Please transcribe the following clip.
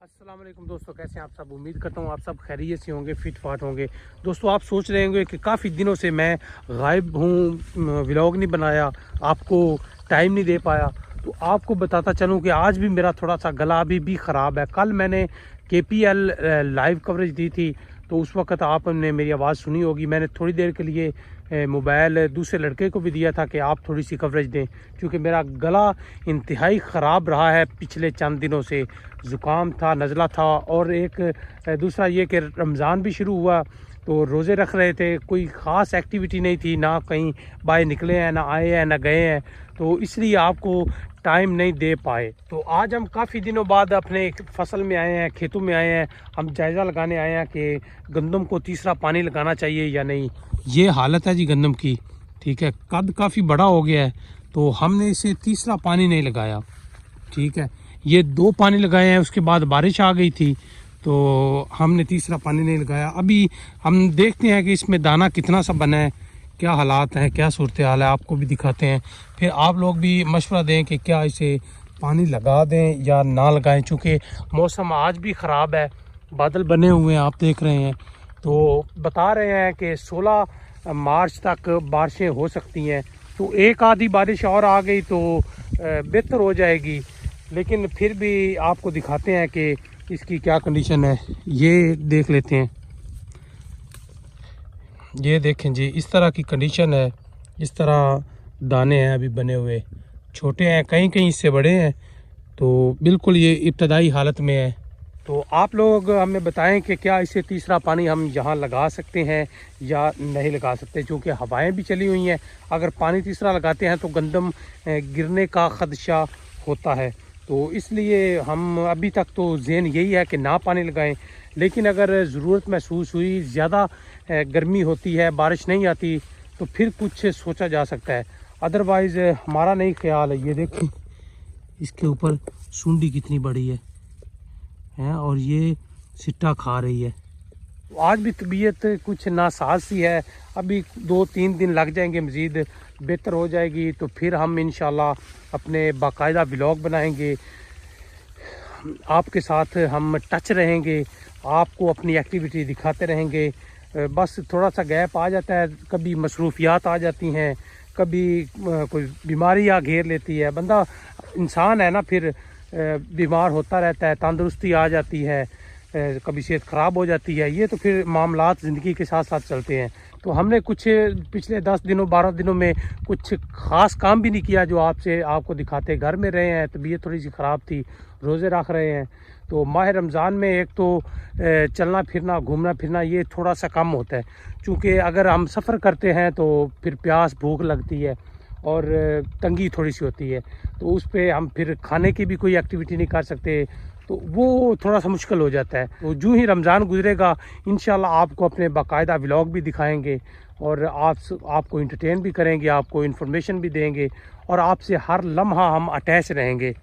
अस्सलाम वालेकुम दोस्तों, कैसे हैं आप सब। उम्मीद करता हूँ आप सब खैरियत से होंगे, फिट फाट होंगे। दोस्तों आप सोच रहे होंगे कि काफ़ी दिनों से मैं गायब हूँ, व्लॉग नहीं बनाया, आपको टाइम नहीं दे पाया। तो आपको बताता चलूँ कि आज भी मेरा थोड़ा सा गला अभी भी ख़राब है। कल मैंने KPL लाइव कवरेज दी थी, तो उस वक्त आपने मेरी आवाज़ सुनी होगी। मैंने थोड़ी देर के लिए मोबाइल दूसरे लड़के को भी दिया था कि आप थोड़ी सी कवरेज दें, क्योंकि मेरा गला इंतहाई ख़राब रहा है पिछले चंद दिनों से। ज़ुकाम था, नज़ला था, और एक दूसरा ये कि रमज़ान भी शुरू हुआ तो रोज़े रख रहे थे। कोई ख़ास एक्टिविटी नहीं थी, ना कहीं बाहर निकले हैं, ना आए हैं, ना गए हैं, तो इसलिए आपको टाइम नहीं दे पाए। तो आज हम काफ़ी दिनों बाद अपने फसल में आए हैं, खेतों में आए हैं। हम जायज़ा लगाने आए हैं कि गंदम को तीसरा पानी लगाना चाहिए या नहीं। ये हालत है जी गंदम की, ठीक है। कद काफ़ी बड़ा हो गया है, तो हमने इसे तीसरा पानी नहीं लगाया, ठीक है। ये 2 पानी लगाए हैं, उसके बाद बारिश आ गई थी तो हमने तीसरा पानी नहीं लगाया। अभी हम देखते हैं कि इसमें दाना कितना सा बना है, क्या हालात हैं, क्या सूरत हाल है, आपको भी दिखाते हैं। फिर आप लोग भी मशवरा दें कि क्या इसे पानी लगा दें या ना लगाएं, चूँकि मौसम आज भी ख़राब है, बादल बने हुए हैं, आप देख रहे हैं। तो बता रहे हैं कि 16 मार्च तक बारिशें हो सकती हैं। तो एक आधी बारिश और आ गई तो बेहतर हो जाएगी, लेकिन फिर भी आपको दिखाते हैं कि इसकी क्या कंडीशन है। ये देख लेते हैं, ये देखें जी, इस तरह की कंडीशन है। इस तरह दाने हैं अभी बने हुए, छोटे हैं, कहीं कहीं इससे बड़े हैं, तो बिल्कुल ये इब्तदाई हालत में है। तो आप लोग हमें बताएं कि क्या इसे तीसरा पानी हम यहाँ लगा सकते हैं या नहीं लगा सकते, क्योंकि हवाएं भी चली हुई हैं। अगर पानी तीसरा लगाते हैं तो गंदम गिरने का ख़दशा होता है, तो इसलिए हम अभी तक तो ज़हन यही है कि ना पानी लगाएं। लेकिन अगर ज़रूरत महसूस हुई, ज़्यादा गर्मी होती है, बारिश नहीं आती, तो फिर कुछ सोचा जा सकता है। अदरवाइज़ हमारा नहीं ख्याल है। ये देखें इसके ऊपर सूंडी कितनी बड़ी है और ये सिट्टा खा रही है। आज भी तबीयत कुछ नासाज सी है, अभी 2-3 दिन लग जाएंगे, मज़ीद बेहतर हो जाएगी तो फिर हम इंशाल्लाह अपने बाकायदा व्लॉग बनाएंगे, आपके साथ हम टच रहेंगे, आपको अपनी एक्टिविटी दिखाते रहेंगे। बस थोड़ा सा गैप आ जाता है, कभी मसरूफियात आ जाती हैं, कभी कोई बीमारी आ घेर लेती है। बंदा इंसान है ना, फिर बीमार होता रहता है, तंदुरुस्ती आ जाती है, कभी सेहत ख़राब हो जाती है। ये तो फिर मामलात ज़िंदगी के साथ साथ चलते हैं। तो हमने कुछ पिछले 10 दिनों 12 दिनों में कुछ ख़ास काम भी नहीं किया जो आपको दिखाते। घर में रहे हैं, तबीयत थोड़ी सी ख़राब थी, रोज़े रख रहे हैं। तो माह रमज़ान में एक तो चलना फिरना, घूमना फिरना ये थोड़ा सा कम होता है, क्योंकि अगर हम सफ़र करते हैं तो फिर प्यास भूख लगती है और तंगी थोड़ी सी होती है, तो उस पर हम फिर खाने की भी कोई एक्टिविटी नहीं कर सकते, तो वो थोड़ा सा मुश्किल हो जाता है। तो जो ही रमज़ान गुजरेगा इंशाल्लाह आपको अपने बाकायदा व्लॉग भी दिखाएंगे और आपको इंटरटेन भी करेंगे, आपको इन्फॉर्मेशन भी देंगे और आपसे हर लम्हा हम अटैच रहेंगे।